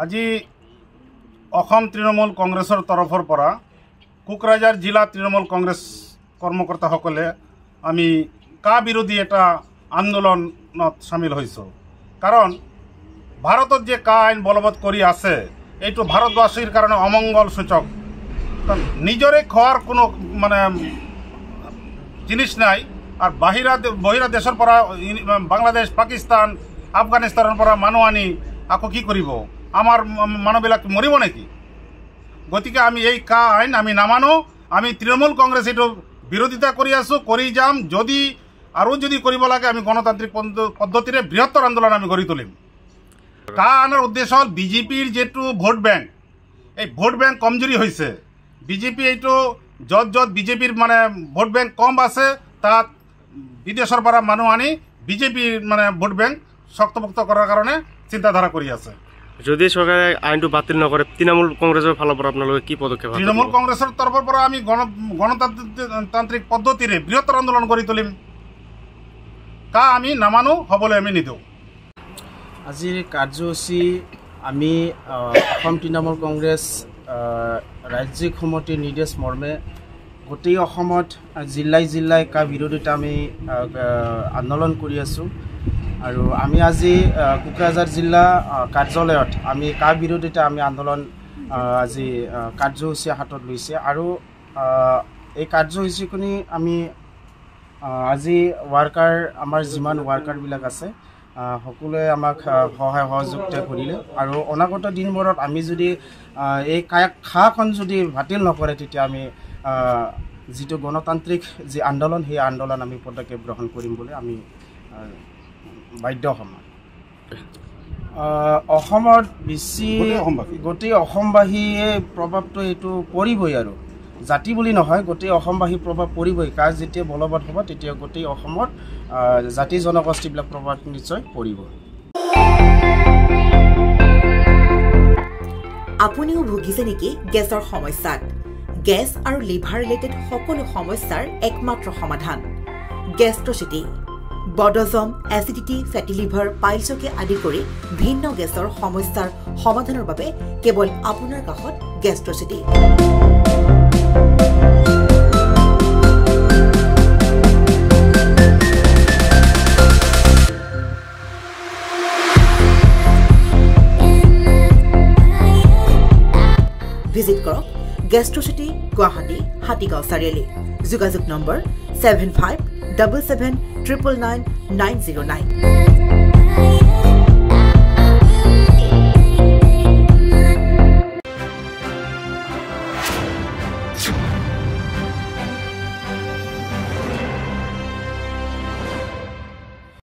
আজি অসম তৃণমূল কংগ্ৰেছৰ তৰফৰ পৰা কোকৰাঝাৰ জিলা তৃণমূল কংগ্ৰেছ কৰ্মকৰ্তাসকলে আমি কা বিৰোধী এটা আন্দোলনত সামিল হৈছোঁ। কাৰণ ভাৰতত যে কা আইন বলবৎ কৰি আছে এইটো ভাৰতবাসীৰ কাৰণে অমংগল সূচক। নিজৰে খোৱাৰ কোনো মানে জিনিস নাই আৰ বহিৰা দেশেৰ পৰা বাংলাদেশ পাকিস্তান আফগানিস্তানেৰ পৰা মানুহ আনি আকৌ কি কৰিব আমার মানুহবিলাক মরিব নাকি? গতিকে আমি এই কা আইন আমি নামানো। আমি তৃণমূল কংগ্রেস এইটো বিরোধিতা কৰি আছো, কৰি যাম। যদি কৰিব লাগে আমি গণতান্ত্ৰিক পদ্ধতিৰে বৃহত্তৰ আন্দোলন আমি গঢ়ি তুলিম। কা আইনৰ উদ্দেশ্য হল বিজেপিৰ যেটো ভোট বেংক, এই ভোট বেংক কমজোরি হৈছে। বিজেপি এইটো যত বিজেপির মানে ভোট বেংক কম আছে তাত বিদেশের পৰা মানুহ আনি বিজেপিৰ মানে ভোট বেংক শক্তপোক্ত কৰাৰ কাৰণে চিন্তাধাৰা কৰি আছে। যদি সৰকাৰে আইনটো বাতিল নকৰে তৃণমূল কংগ্ৰেসেৰ ফালৰ পৰা আপোনালোকে কি পদক্ষেপ? তৃণমূল কংগ্ৰেসেৰ তৰফেৰ পৰা আমি গণতান্ত্ৰিক পদ্ধতিৰে বৃহত্তৰ আন্দোলন গঢ়ি তুলিম। কা আমি নামানো, হবলৈ আমি নিদিওঁ। আজিৰ কাৰ্যসূচী আমি অসম তৃণমূল কংগ্ৰেছ ৰাজ্যিক সমিতিৰ নিৰ্দেশ মৰ্মে গোটেই অসমত জিল্লাই কা বিৰোধিতা আমি আন্দোলন কৰি আছোঁ। আৰু আমি আজি কোকৰাঝাৰ জিলা কাৰ্যালয়ত আমি কা বিৰোধিতা আমি আন্দোলন আজি কাৰ্যসূচী হাতত লৈছে। আৰু এই কাৰ্যসূচীখিনি আমি আজি ৱাৰ্কাৰ আমাৰ যিমান ৱাৰ্কাৰবিলাক আছে সকলোৱে আমাক সহায় সহযোগিতা কৰিলে। আৰু অনাগত দিনবোৰত আমি যদি এই কাখন যদি বাতিল নকৰে তেতিয়া আমি যিটো গণতান্ত্ৰিক যি আন্দোলন সেই আন্দোলন আমি পদক্ষেপ গ্ৰহণ কৰিম বুলি আমি বাধ্য হ'ম। অসমত বেছি গোটেই অসমবাসীয়ে প্ৰভাৱটো এইটো পৰিবই, আৰু জাতি বুলি নহয় গোটেই অসমবাসী প্ৰভাৱ পৰিবই। কাজ যেতিয়া বলবৎ হ'ব তেতিয়া গোটেই অসমত জাতি জনগোষ্ঠীবিলাক প্ৰভাৱ নিশ্চয় পৰিব। আপুনিও ভুগিছে নেকি গেছৰ সমস্যাত? গেছ আৰু লিভাৰ ৰিলেটেড সকলো সমস্যাৰ একমাত্ৰ সমাধান গেষ্ট্ৰচিটি। বদহজম, এচিডিটি, ফেটি লিভাৰ, পাইলছকে আদি কৰি ভিন্ন গেছৰ সমস্যাৰ সমাধানৰ বাবে কেৱল আপোনাৰ কাষত গেষ্ট্ৰচিটি। ভিজিট কৰক গেষ্ট্ৰচিটি, গুৱাহাটী, হাতীগাঁও চাৰিআলি। যোগাযোগ নম্বৰ 7577999909।